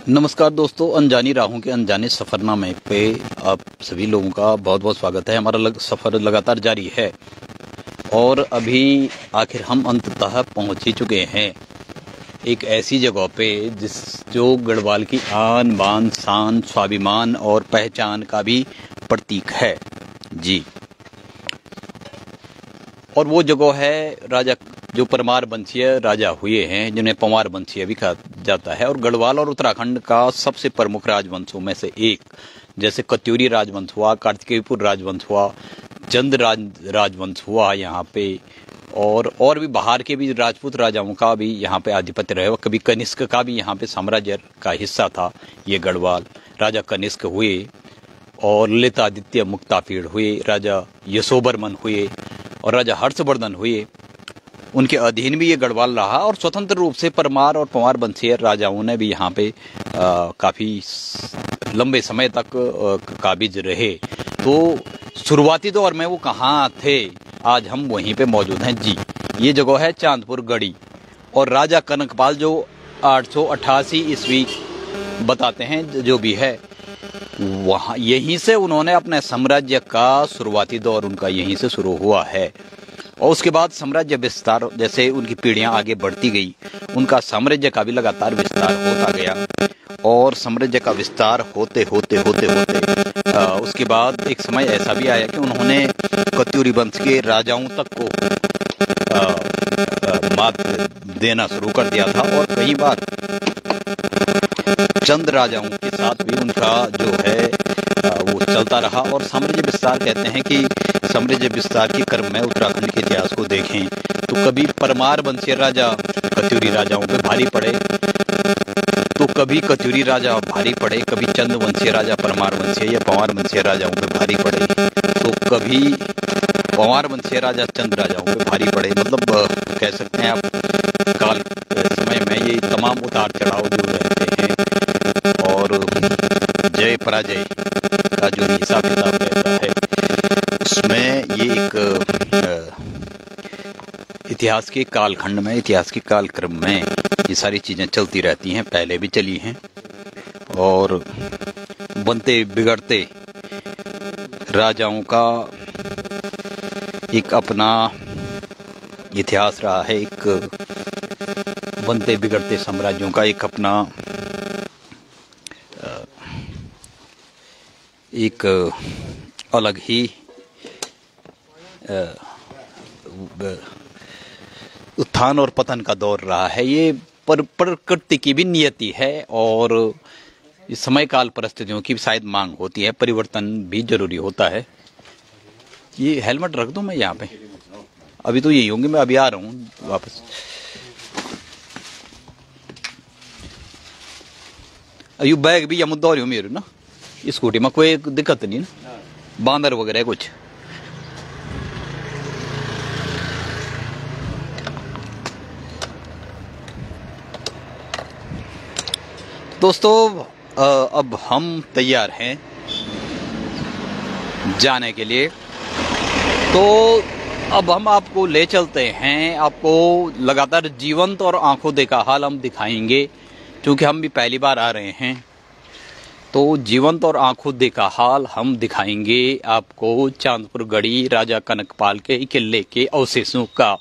नमस्कार दोस्तों, अनजानी राहों के अनजाने सफरनामे पे आप सभी लोगों का बहुत बहुत स्वागत है। हमारा सफ़र लगातार जारी है और अभी आखिर हम अंततः पहुंच ही चुके हैं एक ऐसी जगह पे जो गढ़वाल की आन बान शान स्वाभिमान और पहचान का भी प्रतीक है जी। और वो जगह है राजा जो परमार वंशीय राजा हुए हैं, जिन्हें पंवार वंशीय भी कहा जाता है। और गढ़वाल और उत्तराखंड का सबसे प्रमुख राजवंशों में से एक, जैसे कत्यूरी राजवंश हुआ, कार्तिकेयपुर राजवंश हुआ, चंद राजवंश हुआ यहाँ पे, और भी बाहर के भी राजपूत राजाओं का भी यहाँ पे आधिपत्य रहे। कभी कनिष्क का भी यहाँ पे साम्राज्य का हिस्सा था ये गढ़वाल। राजा कनिष्क हुए और ललितादित्य मुक्तापीड़ हुए, राजा यशोबर्मन हुए और राजा हर्षवर्धन हुए। उनके अधीन भी ये गढ़वाल रहा और स्वतंत्र रूप से परमार और पंवार वंशीय राजाओं ने भी यहाँ पे काफ़ी लंबे समय तक काबिज रहे। तो शुरुआती दौर में वो कहाँ थे, आज हम वहीं पे मौजूद हैं जी। ये जगह है चांदपुर गढ़ी। और राजा कनकपाल जो 888 ईस्वी बताते हैं जो भी है, वहाँ यहीं से उन्होंने अपने साम्राज्य का शुरुआती दौर उनका यहीं से शुरू हुआ है। और उसके बाद साम्राज्य विस्तार, जैसे उनकी पीढ़ियां आगे बढ़ती गई, उनका साम्राज्य का भी लगातार विस्तार होता गया। और साम्राज्य का विस्तार होते होते होते होते उसके बाद एक समय ऐसा भी आया कि उन्होंने कत्यूरी वंश के राजाओं तक को मात देना शुरू कर दिया था। और कई बार चंद राजाओं के साथ भी उनका जो है वो चलता रहा। और साम्राज्य विस्तार कहते हैं कि साम्राज्य विस्तार के क्रम में उत्तराखंड के इतिहास को देखें तो कभी परमार वंशीय राजा कत्यूरी राजाओं पे भारी पड़े, तो कभी कत्यूरी राजा भारी पड़े, कभी चंद वंशीय राजा परमार वंशीय या पंवार वंशीय राजाओं पे भारी पड़े, तो कभी पंवार वंशीय राजा चंद राजाओं पे भारी पड़े। मतलब कह सकते हैं आप काल समय में ये तमाम उतार चढ़ाव जो रहते हैं और जय पराजय का जो हिसाब किताब रहता है, उसमें ये एक इतिहास के कालखंड में, इतिहास के कालक्रम में ये सारी चीज़ें चलती रहती हैं, पहले भी चली हैं। और बनते बिगड़ते राजाओं का एक अपना इतिहास रहा है, एक बनते बिगड़ते साम्राज्यों का एक अपना एक अलग ही उत्थान और पतन का दौर रहा है। ये प्रकृति की भी नियति है और इस समय काल परिस्थितियों की शायद मांग होती है, परिवर्तन भी जरूरी होता है। ये हेलमेट रख दूं मैं यहाँ पे, अभी तो यही होंगे, मैं अभी आ रहा हूँ वापस। अयो बैग भी या मुद्दा हो मेरे ना, स्कूटी में कोई दिक्कत नहीं ना, बांदर वगैरह कुछ। दोस्तों अब हम तैयार हैं जाने के लिए। तो अब हम आपको ले चलते हैं, आपको लगातार जीवंत और आंखों देखा हाल हम दिखाएंगे, क्योंकि हम भी पहली बार आ रहे हैं। तो जीवंत और आंखों देखा हाल हम दिखाएंगे आपको चांदपुर गढ़ी राजा कनकपाल के किले के अवशेषों का।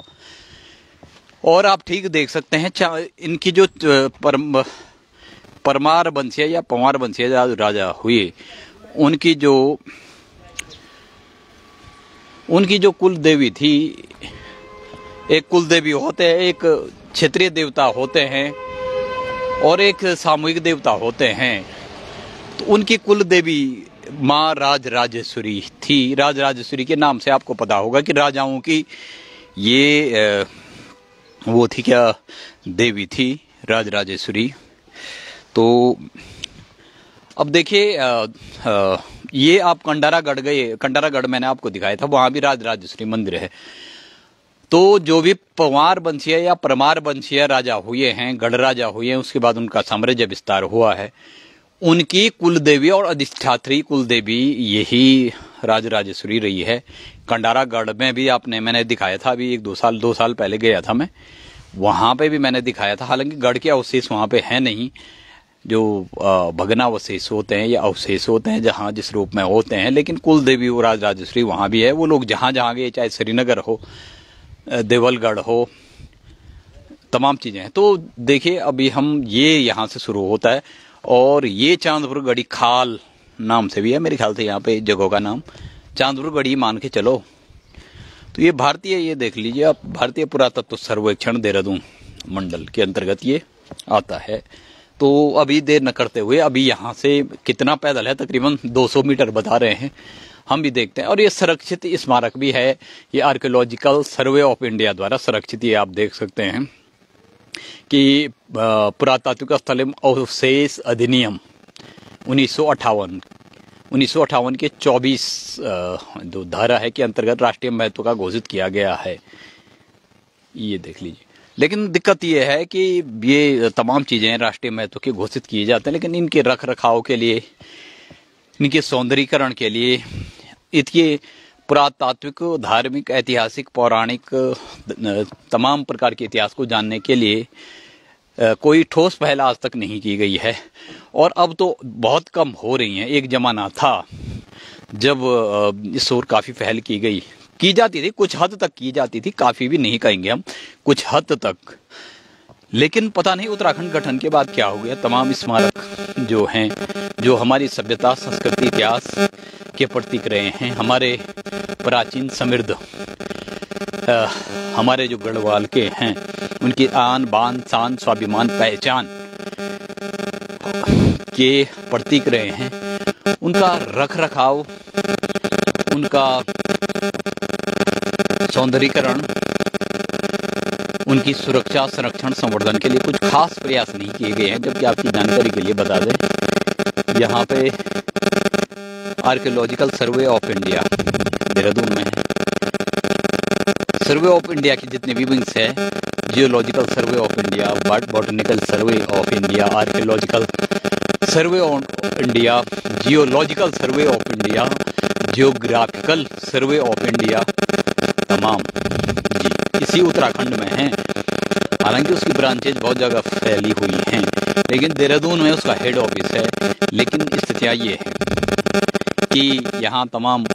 और आप ठीक देख सकते हैं इनकी जो परमार वंशीय या पंवार वंशीय राजा हुए, उनकी जो कुल देवी थी, एक कुल देवी होते हैं, एक क्षेत्रीय देवता होते हैं और एक सामूहिक देवता होते हैं। तो उनकी कुल देवी माँ राजराजेश्वरी थी। राजराजेश्वरी के नाम से आपको पता होगा कि राजाओं की ये वो थी क्या, देवी थी राजराजेश्वरी। तो अब देखिए ये आप कंडारागढ़ गए, कंडारागढ़ मैंने आपको दिखाया था, वहां भी राजराजेश्वरी मंदिर है। तो जो भी पंवार वंशीय या परमार वंशीय राजा हुए हैं, गढ़ राजा हुए हैं, उसके बाद उनका साम्राज्य विस्तार हुआ है, उनकी कुल देवी और अधिष्ठात्री कुल देवी यही राजराजेश्वरी रही है। कंडारागढ़ में भी मैंने दिखाया था, अभी 2 साल पहले गया था मैं, वहां पे भी मैंने दिखाया था। हालांकि गढ़ के अवशेष वहां पे है नहीं, जो भग्नावशेष होते हैं या अवशेष होते हैं जहाँ जिस रूप में होते हैं, लेकिन कुल देवी और राजराजेश्वरी वहाँ भी है। वो लोग जहाँ जहाँ गए, चाहे श्रीनगर हो, देवलगढ़ हो, तमाम चीज़ें हैं। तो देखिए अभी हम ये यहाँ से शुरू होता है और ये चांदपुर गढ़ी खाल नाम से भी है मेरे ख्याल से, यहाँ पे जगह का नाम चांदपुर गढ़ी मान के चलो। तो ये भारतीय, ये देख लीजिए आप, भारतीय पुरातत्व सर्वेक्षण देहरादून मंडल के अंतर्गत ये आता है। तो अभी देर न करते हुए, अभी यहाँ से कितना पैदल है, तकरीबन 200 मीटर बता रहे हैं, हम भी देखते हैं। और ये संरक्षित स्मारक भी है, ये आर्कियोलॉजिकल सर्वे ऑफ इंडिया द्वारा संरक्षित, ये आप देख सकते हैं कि पुरातात्विक स्थल अवशेष अधिनियम 1958 के 24 जो धारा है के अंतर्गत राष्ट्रीय महत्व का घोषित किया गया है, ये देख लीजिए। लेकिन दिक्कत ये है कि ये तमाम चीज़ें राष्ट्रीय महत्व के घोषित किए जाते हैं, लेकिन इनके रख रखाव के लिए, इनके सौंदर्यीकरण के लिए, इनके पुरातात्विक, धार्मिक, ऐतिहासिक, पौराणिक तमाम प्रकार के इतिहास को जानने के लिए कोई ठोस पहल आज तक नहीं की गई है। और अब तो बहुत कम हो रही हैं। एक जमाना था जब इस ओर काफ़ी पहल की जाती थी, कुछ हद तक की जाती थी, काफ़ी भी नहीं कहेंगे हम, कुछ हद तक। लेकिन पता नहीं उत्तराखंड गठन के बाद क्या हो गया, तमाम स्मारक जो हैं, जो हमारी सभ्यता, संस्कृति, इतिहास के प्रतीक रहे हैं, हमारे प्राचीन समृद्ध हमारे जो गढ़वाल के हैं, उनकी आन बान शान स्वाभिमान पहचान के प्रतीक रहे हैं, उनका रख रखाव, उनका सौंदर्यीकरण, उनकी सुरक्षा, संरक्षण, संवर्धन के लिए कुछ खास प्रयास नहीं किए गए हैं। जबकि आपकी जानकारी के लिए बता दें, यहाँ पे archaeological survey of India Dehradun में है। सर्वे ऑफ इंडिया की जितने भी विंग्स है, geological survey of India, botanical survey of India, archaeological survey of India, geological survey of India, geographical survey of India, तमाम जी इसी उत्तराखंड में हैं। हालांकि उसकी ब्रांचेज बहुत जगह फैली हुई हैं, लेकिन देहरादून में उसका हेड ऑफिस है। लेकिन स्थितियाँ ये है कि यहाँ तमाम,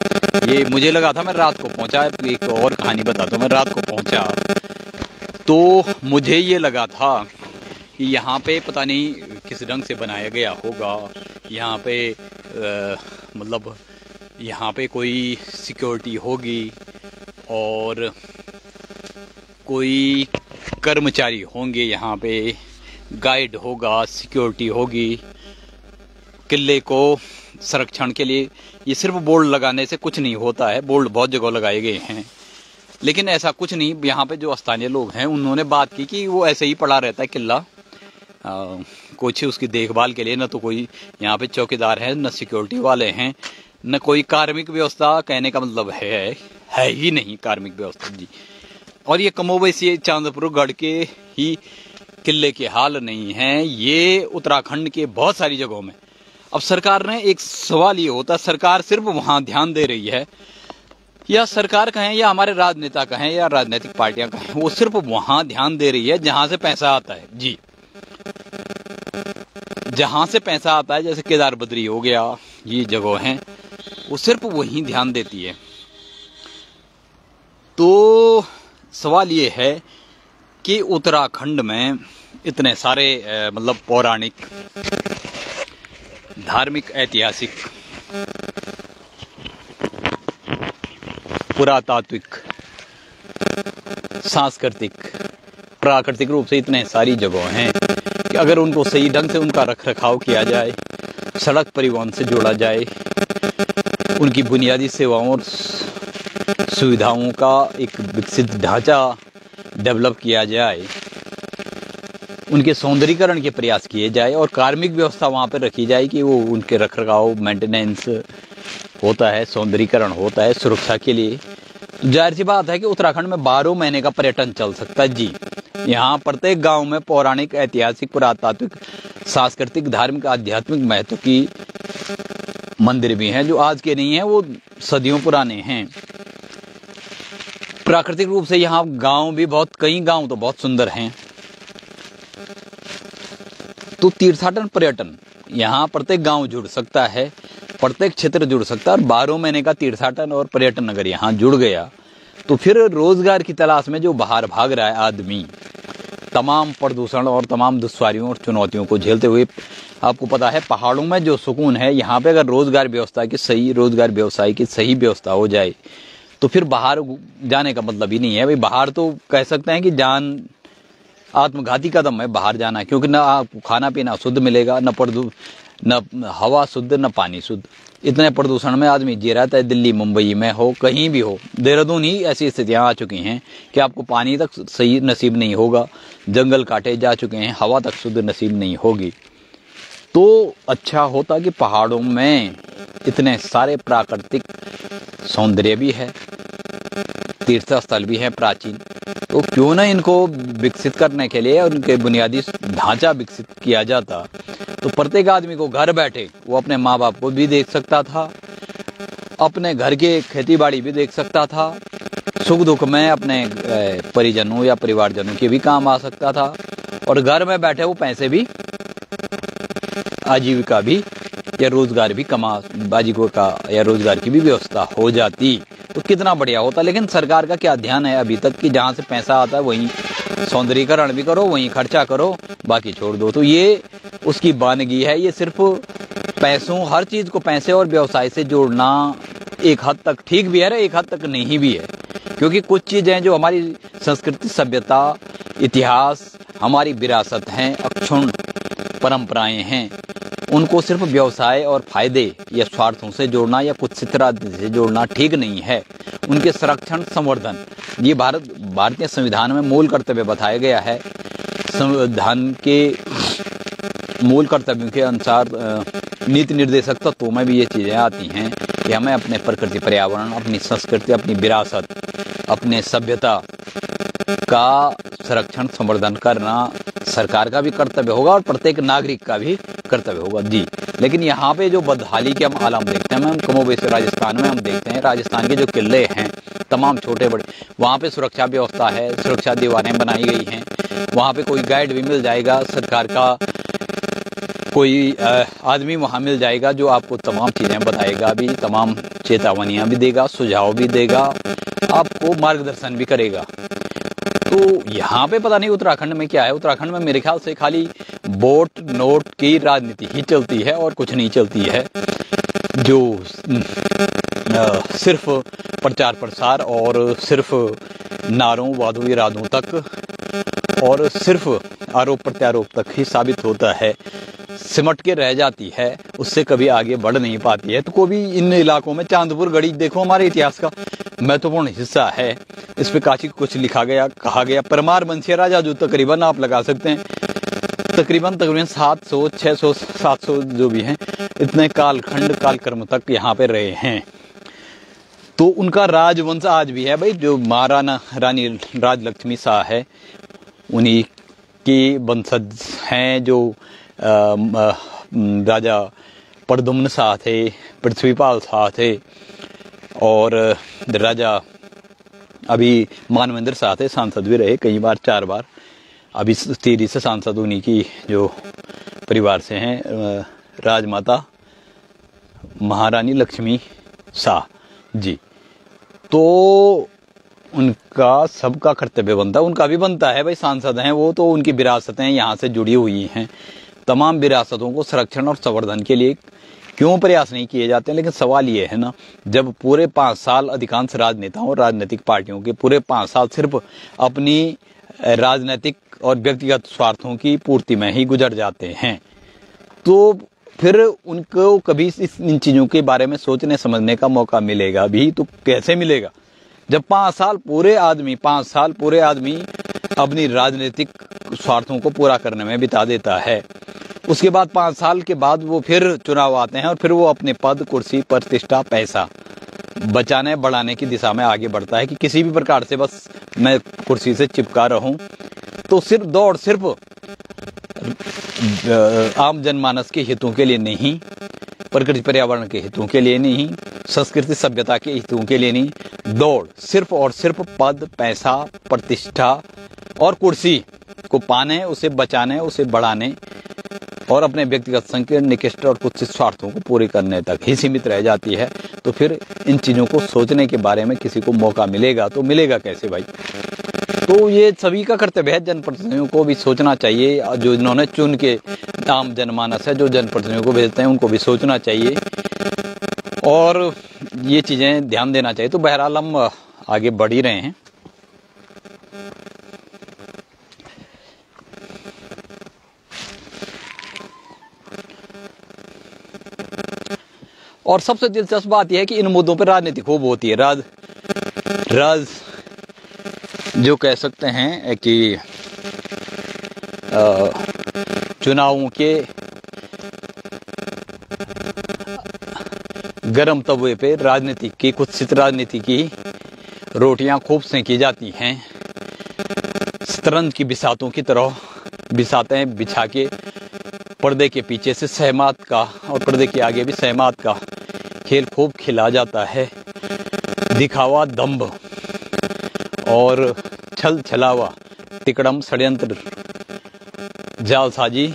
ये मुझे लगा था, मैं रात को पहुँचा, एक और कहानी बताता हूँ। मैं रात को पहुँचा तो मुझे ये लगा था कि यहाँ पे पता नहीं किस ढंग से बनाया गया होगा, यहाँ पे मतलब यहाँ पे कोई सिक्योरिटी होगी और कोई कर्मचारी होंगे, यहाँ पे गाइड होगा, सिक्योरिटी होगी किले को संरक्षण के लिए। ये सिर्फ बोर्ड लगाने से कुछ नहीं होता है, बोर्ड बहुत जगह लगाए गए हैं, लेकिन ऐसा कुछ नहीं। यहाँ पे जो स्थानीय लोग हैं उन्होंने बात की कि वो ऐसे ही पड़ा रहता है किला, कुछ उसकी देखभाल के लिए न तो कोई यहाँ पे चौकीदार है, न सिक्योरिटी वाले हैं, न कोई कार्मिक व्यवस्था। कहने का मतलब है ही नहीं कार्मिक व्यवस्था जी। और ये कमोबेश ये चांदपुर गढ़ के ही किले के हाल नहीं हैं, ये उत्तराखंड के बहुत सारी जगहों में। अब सरकार ने, एक सवाल ये होता है, सरकार सिर्फ वहां ध्यान दे रही है, या सरकार कहें या हमारे राजनेता कहें या राजनीतिक पार्टियां कहें, वो सिर्फ वहां ध्यान दे रही है जहां से पैसा आता है जी। जहां से पैसा आता है, जैसे केदार बद्री हो गया, ये जगह हैं, वो सिर्फ वहीं ध्यान देती है। तो सवाल ये है कि उत्तराखंड में इतने सारे मतलब पौराणिक, धार्मिक, ऐतिहासिक, पुरातात्विक, सांस्कृतिक, प्राकृतिक रूप से इतने सारी जगह हैं कि अगर उनको सही ढंग से उनका रख रखाव किया जाए, सड़क परिवहन से जोड़ा जाए, उनकी बुनियादी सेवाओं और सुविधाओं का एक विकसित ढांचा डेवलप किया जाए, उनके सौंदर्यीकरण के प्रयास किए जाए और कार्मिक व्यवस्था वहाँ पर रखी जाए कि वो उनके रख रखाव, मेंटेनेंस होता है, सौंदर्यीकरण होता है सुरक्षा के लिए। जाहिर सी बात है कि उत्तराखंड में 12 महीने का पर्यटन चल सकता है जी। यहाँ प्रत्येक गांव में पौराणिक, ऐतिहासिक, पुरातात्विक, सांस्कृतिक, धार्मिक, आध्यात्मिक महत्व की मंदिर भी हैं, जो आज के नहीं हैं, वो सदियों पुराने हैं। प्राकृतिक रूप से यहाँ गांव भी बहुत, कई गांव तो बहुत सुंदर हैं। तो तीर्थाटन पर्यटन यहाँ प्रत्येक गांव जुड़ सकता है, प्रत्येक क्षेत्र जुड़ सकता है, और 12 महीने का तीर्थाटन और पर्यटन अगर यहाँ जुड़ गया तो फिर रोजगार की तलाश में जो बाहर भाग रहा है आदमी, तमाम प्रदूषण और तमाम दुश्वारियों और चुनौतियों को झेलते हुए, आपको पता है पहाड़ों में जो सुकून है, यहाँ पे अगर रोजगार व्यवसाय की सही व्यवस्था हो जाए तो फिर बाहर जाने का मतलब ही नहीं है। भाई बाहर तो कह सकते हैं कि जान आत्मघाती कदम है बाहर जाना, क्योंकि ना आपको खाना पीना शुद्ध मिलेगा, न हवा शुद्ध, न पानी शुद्ध। इतने प्रदूषण में आदमी जी रहा है, दिल्ली मुंबई में हो, कहीं भी हो, देहरादून ही ऐसी स्थितियां आ चुकी हैं कि आपको पानी तक सही नसीब नहीं होगा, जंगल काटे जा चुके हैं, हवा तक शुद्ध नसीब नहीं होगी। तो अच्छा होता कि पहाड़ों में इतने सारे प्राकृतिक सौंदर्य भी है, तीर्थ स्थल भी है प्राचीन, तो क्यों ना इनको विकसित करने के लिए उनके बुनियादी ढांचा विकसित किया जाता। तो प्रत्येक आदमी को घर बैठे वो अपने माँ बाप को भी देख सकता था, अपने घर के खेती बाड़ी भी देख सकता था, सुख दुख में अपने परिजनों या परिवारजनों के भी काम आ सकता था, और घर में बैठे वो पैसे भी, आजीविका भी या रोजगार भी आजीविका या रोजगार की भी व्यवस्था हो जाती। तो कितना बढ़िया होता। लेकिन सरकार का क्या ध्यान है अभी तक कि जहां से पैसा आता है वहीं सौंदर्यीकरण भी करो, वहीं खर्चा करो, बाकी छोड़ दो। तो ये उसकी वानगी है। ये सिर्फ पैसों, हर चीज को पैसे और व्यवसाय से जोड़ना एक हद तक ठीक भी है, एक हद तक नहीं भी है, क्योंकि कुछ चीजें जो हमारी संस्कृति, सभ्यता, इतिहास, हमारी विरासत हैं, अक्षुण्ण परंपराएं हैं, उनको सिर्फ व्यवसाय और फायदे या स्वार्थों से जोड़ना या कुछ चित्रादि से जोड़ना ठीक नहीं है। उनके संरक्षण, संवर्धन, ये भारतीय संविधान में मूल कर्तव्य बताया गया है। संविधान के मूल कर्तव्यों के अनुसार नीति निर्देशक तत्वों में भी ये चीजें आती हैं कि हमें अपने प्रकृति, पर्यावरण, अपनी संस्कृति, अपनी विरासत, अपने सभ्यता का संरक्षण, संवर्धन करना सरकार का भी कर्तव्य होगा और प्रत्येक नागरिक का भी कर्तव्य होगा जी। लेकिन यहाँ पे जो बदहाली के हम आलम देखते हैं, हम कमोबेश राजस्थान में हम देखते हैं, राजस्थान के जो किले हैं तमाम छोटे बड़े, वहाँ पे सुरक्षा व्यवस्था है, सुरक्षा दीवारें बनाई गई हैं, वहाँ पे कोई गाइड भी मिल जाएगा, सरकार का कोई आदमी वहाँ मिल जाएगा जो आपको तमाम चीजें बताएगा भी, तमाम चेतावनियां भी देगा, सुझाव भी देगा, आपको मार्गदर्शन भी करेगा। तो यहाँ पे पता नहीं उत्तराखंड में क्या है। उत्तराखंड में मेरे ख्याल से खाली वोट नोट की राजनीति ही चलती है और कुछ नहीं चलती है, जो सिर्फ प्रचार प्रसार और सिर्फ नारों, वादों, इरादों तक और सिर्फ आरोप प्रत्यारोप तक ही साबित होता है, सिमट के रह जाती है, उससे कभी आगे बढ़ नहीं पाती है। तो कोई भी इन इलाकों में, चांदपुर गढ़ी देखो, हमारे इतिहास का महत्वपूर्ण हिस्सा है। इस पे काफी कुछ लिखा गया, कहा गया। परमार वंशीय राजा जो तकरीबन आप लगा सकते हैं तकरीबन 700, 600, 700 जो भी हैं, इतने कालखंड, कालक्रम तक यहाँ पे रहे हैं। तो उनका राजवंश आज भी है भाई। जो महाराणा रानी राजलक्ष्मी शाह है, उन्हीं की वंशज हैं। जो राजा प्रद्युम्न शाह थे, पृथ्वीपाल शाह थे, और राजा अभी मानवेंद्र शाह थे, सांसद भी रहे कई बार, 4 बार। अभी टिहरी से सांसद उन्हीं की जो परिवार से हैं, राजमाता महारानी लक्ष्मी शाह जी। तो उनका सबका कर्तव्य बनता है, उनका भी बनता है भाई, सांसद हैं वो, तो उनकी विरासतें यहाँ से जुड़ी हुई हैं। तमाम विरासतों को संरक्षण और संवर्धन के लिए क्यों प्रयास नहीं किए जाते हैं। लेकिन सवाल ये है ना, जब पूरे 5 साल अधिकांश राजनेताओं और राजनीतिक पार्टियों के पूरे 5 साल सिर्फ अपनी राजनीतिक और व्यक्तिगत स्वार्थों की पूर्ति में ही गुजर जाते हैं, तो फिर उनको कभी इन चीजों के बारे में सोचने समझने का मौका मिलेगा भी तो कैसे मिलेगा, जब 5 साल पूरे आदमी अपनी राजनीतिक स्वार्थों को पूरा करने में बिता देता है। उसके बाद 5 साल के बाद वो फिर चुनाव आते हैं और फिर वो अपने पद, कुर्सी, प्रतिष्ठा, पैसा बचाने बढ़ाने की दिशा में आगे बढ़ता है कि किसी भी प्रकार से बस मैं कुर्सी से चिपका रहूं। तो सिर्फ आम जनमानस के हितों के लिए नहीं, प्रकृति पर्यावरण के हितों के लिए नहीं, संस्कृति सभ्यता के हितों के लिए नहीं, दौड़ सिर्फ और सिर्फ पद, पैसा, प्रतिष्ठा और कुर्सी को पाने, उसे बचाने, उसे बढ़ाने और अपने व्यक्तिगत संकीर्ण निकृष्ट और कुछ स्वार्थों को पूरे करने तक ही सीमित रह जाती है, तो फिर इन चीज़ों को सोचने के बारे में किसी को मौका मिलेगा तो मिलेगा कैसे भाई। तो ये सभी का कर्तव्य है, जनप्रतिनिधियों को भी सोचना चाहिए, जो इन्होंने चुन के आम जनमानस है जो जनप्रतिनिधियों को भेजते हैं उनको भी सोचना चाहिए और ये चीज़ें ध्यान देना चाहिए। तो बहरहाल हम आगे बढ़ ही रहे हैं। और सबसे दिलचस्प बात यह है कि इन मुद्दों पर राजनीति खूब होती है। राज जो कह सकते हैं कि चुनावों के गरम तवे पे राजनीति की कुत्सित राजनीति की रोटियां खूब सेंकी जाती हैं। शतरंज की बिसातों की तरह बिसातें बिछा के पर्दे के पीछे से सहमत का और पर्दे के आगे भी सहमत का खेल खूब खिला जाता है। दिखावा, दंभ और छल छलावा, तिकड़म, षड्यंत्र, जालसाजी,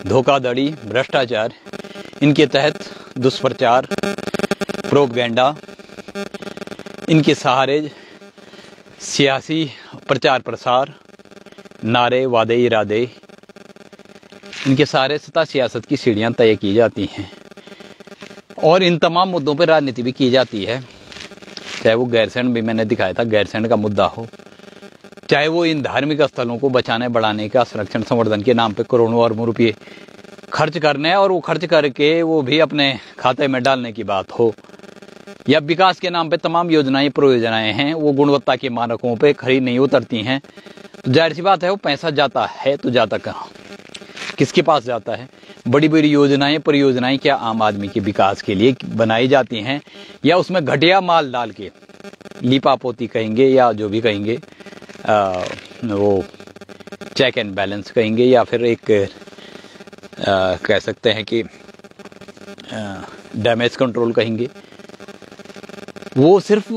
धोखाधड़ी, भ्रष्टाचार, इनके तहत दुष्प्रचार, प्रोपगेंडा, इनके सहारे सियासी प्रचार प्रसार, नारे, वादे, इरादे, इनके सहारे सत्ता सियासत की सीढ़ियां तय की जाती हैं और इन तमाम मुद्दों पर राजनीति भी की जाती है। चाहे वो गैरसैंण भी मैंने दिखाया था, गैरसैंण का मुद्दा हो, चाहे वो इन धार्मिक स्थलों को बचाने बढ़ाने का संरक्षण संवर्धन के नाम पे करोड़ों अरबों रुपये खर्च करने और वो खर्च करके वो भी अपने खाते में डालने की बात हो, या विकास के नाम पे तमाम योजनाएं परियोजनाएं हैं वो गुणवत्ता के मानकों पे खरी नहीं उतरती हैं, तो जाहिर सी बात है वो पैसा जाता है तो जाता कहाँ, किसके पास जाता है। बड़ी बड़ी योजनाएं परियोजनाएं क्या आम आदमी के विकास के लिए बनाई जाती हैं या उसमें घटिया माल डाल के लीपापोती कहेंगे या जो भी कहेंगे वो चेक एंड बैलेंस कहेंगे या फिर एक कह सकते हैं कि डैमेज कंट्रोल कहेंगे। वो सिर्फ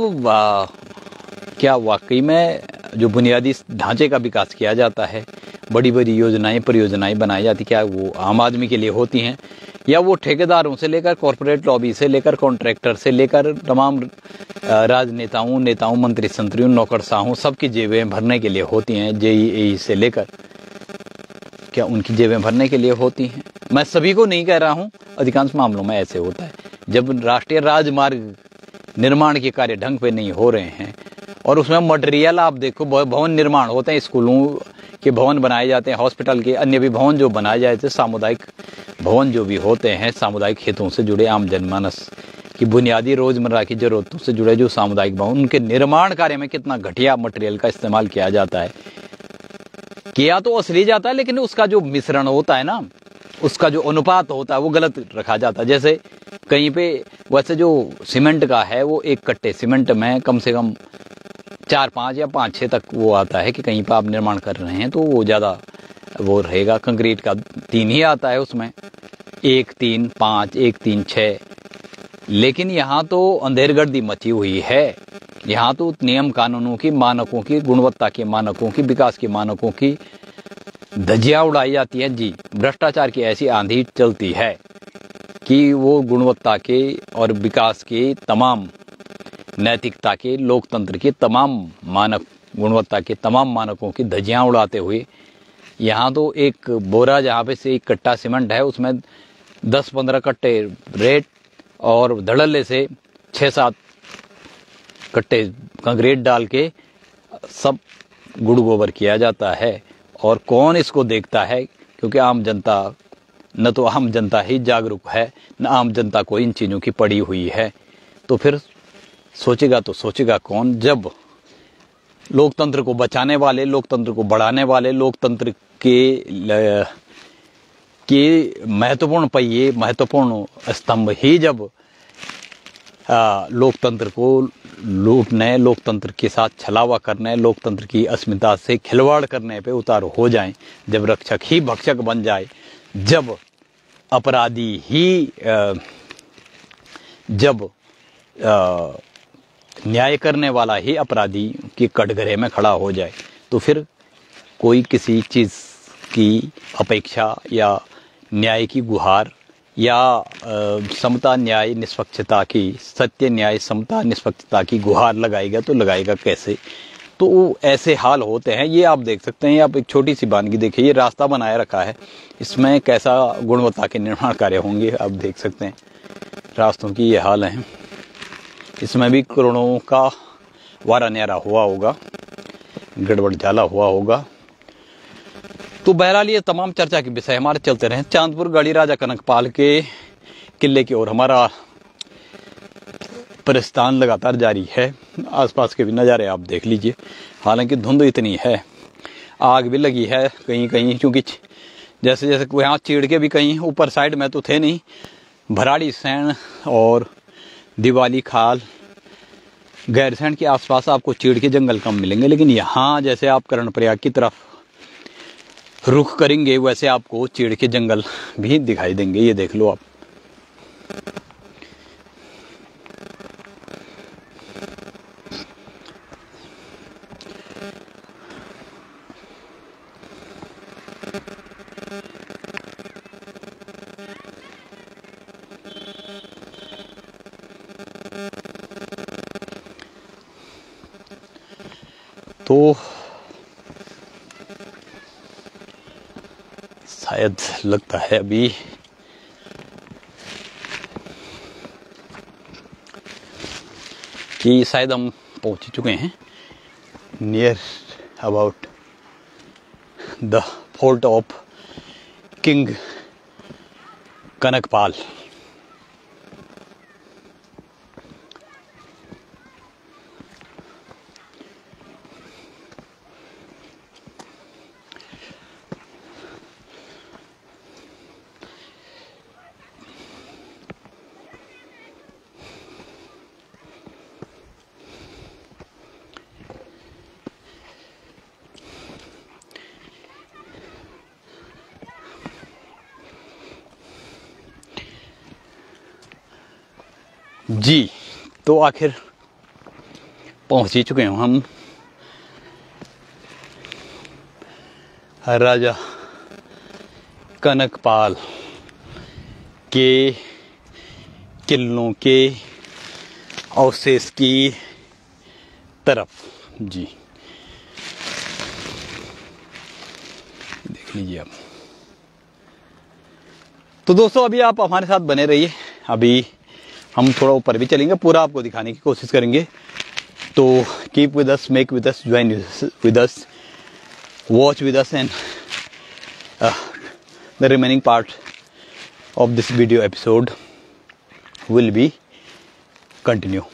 क्या वाकई में जो बुनियादी ढांचे का विकास किया जाता है, बड़ी बड़ी योजनाएं परियोजनाएं बनाई जाती, क्या वो आम आदमी के लिए होती हैं या वो ठेकेदारों से लेकर कॉरपोरेट लॉबी से लेकर कॉन्ट्रैक्टर से लेकर तमाम राजनेताओं, नेताओं, मंत्री संतरियों, नौकरशाहों सबकी जेबें भरने के लिए होती हैं। जेईई से लेकर क्या उनकी जेबें भरने के लिए होती हैं? मैं सभी को नहीं कह रहा हूं, अधिकांश मामलों में ऐसे होता है। जब राष्ट्रीय राजमार्ग निर्माण के कार्य ढंग पे नहीं हो रहे हैं और उसमें मटेरियल आप देखो, भवन निर्माण होते हैं, स्कूलों के भवन बनाए जाते हैं, हॉस्पिटल के अन्य भी भवन जो बनाए जाते हैं, सामुदायिक भवन जो भी होते हैं, सामुदायिक हितों से जुड़े आम जनमानस की बुनियादी रोजमर्रा की जरूरतों से जुड़े जो सामुदायिक भवन, उनके निर्माण कार्य में कितना घटिया मटेरियल का इस्तेमाल किया जाता है। किया तो असली जाता है लेकिन उसका जो मिश्रण होता है ना, उसका जो अनुपात होता है वो गलत रखा जाता है। जैसे कहीं पे वैसे जो सीमेंट का है वो एक कट्टे सीमेंट में कम से कम 4-5 या 5-6 तक वो आता है कि कहीं पर आप निर्माण कर रहे हैं तो वो ज़्यादा वो रहेगा। कंक्रीट का 3 ही आता है उसमें, 1, 3, 5, 1, 3, 6। लेकिन यहाँ तो अंधेरगर्दी मची हुई है। यहाँ तो नियम कानूनों की, मानकों की, गुणवत्ता के मानकों की, विकास के मानकों की धज्जियां उड़ाई जाती है जी। भ्रष्टाचार की ऐसी आंधी चलती है कि वो गुणवत्ता के और विकास के तमाम, नैतिकता के, लोकतंत्र के तमाम मानक, गुणवत्ता के तमाम मानकों की धज्जियां उड़ाते हुए यहाँ तो एक बोरा जहाँ पे से एक कट्टा सीमेंट है उसमें 10-15 कट्टे रेत और धड़ल्ले से 6-7 कट्टे कंक्रीट डाल के सब गुड़ गोबर किया जाता है। और कौन इसको देखता है? क्योंकि आम जनता, न तो आम जनता ही जागरूक है, न आम जनता को इन चीज़ों की पड़ी हुई है। तो फिर सोचेगा तो सोचेगा कौन? जब लोकतंत्र को बचाने वाले, लोकतंत्र को बढ़ाने वाले, लोकतंत्र के महत्वपूर्ण पहिए, महत्वपूर्ण स्तंभ ही जब लोकतंत्र को लूटने, लोकतंत्र के साथ छलावा करने, लोकतंत्र की अस्मिता से खिलवाड़ करने पे उतार हो जाएं, जब रक्षक ही भक्षक बन जाए, जब अपराधी ही जब न्याय करने वाला ही अपराधी के कटघरे में खड़ा हो जाए, तो फिर कोई किसी चीज़ की अपेक्षा या न्याय की गुहार या समता न्याय निष्पक्षता की, सत्य न्याय समता निष्पक्षता की गुहार लगाएगा तो लगाएगा कैसे। तो ऐसे हाल होते हैं। ये आप देख सकते हैं, आप एक छोटी सी वानगी देखिए, ये रास्ता बनाया रखा है, इसमें कैसा गुणवत्ता के निर्माण कार्य होंगे आप देख सकते हैं। रास्तों की ये हाल है, इसमें भी करोड़ों का वारा न्यारा हुआ होगा, गड़बड़ झाला हुआ होगा। तो बहरहाल ये तमाम चर्चा के विषय हमारे चलते रहे। चांदपुर गढ़ी राजा कनकपाल के किले की ओर हमारा प्रस्थान लगातार जारी है। आसपास के भी नज़ारे आप देख लीजिए। हालांकि धुंध इतनी है, आग भी लगी है कहीं कहीं, क्योंकि जैसे जैसे यहाँ चीड़ के भी कहीं ऊपर साइड में तो थे नहीं, भराड़ी सैन और दिवाली खाल गैरसैंण के आसपास आपको चीड़ के जंगल कम मिलेंगे, लेकिन यहाँ जैसे आप कर्णप्रयाग की तरफ रुख करेंगे वैसे आपको चीड़ के जंगल भी दिखाई देंगे। ये देख लो आप। तो शायद लगता है अभी कि शायद हम पहुंच चुके हैं near about the fort of king Kanakpal. जी, तो आखिर पहुंच ही चुके हैं हम राजा कनकपाल के किलों के अवशेष की तरफ। जी देख लीजिए आप। तो दोस्तों अभी आप हमारे साथ बने रहिए, अभी हम थोड़ा ऊपर भी चलेंगे, पूरा आपको दिखाने की कोशिश करेंगे। तो keep with us, make with us, join with us, watch with us, and the remaining part of this video episode will be continue.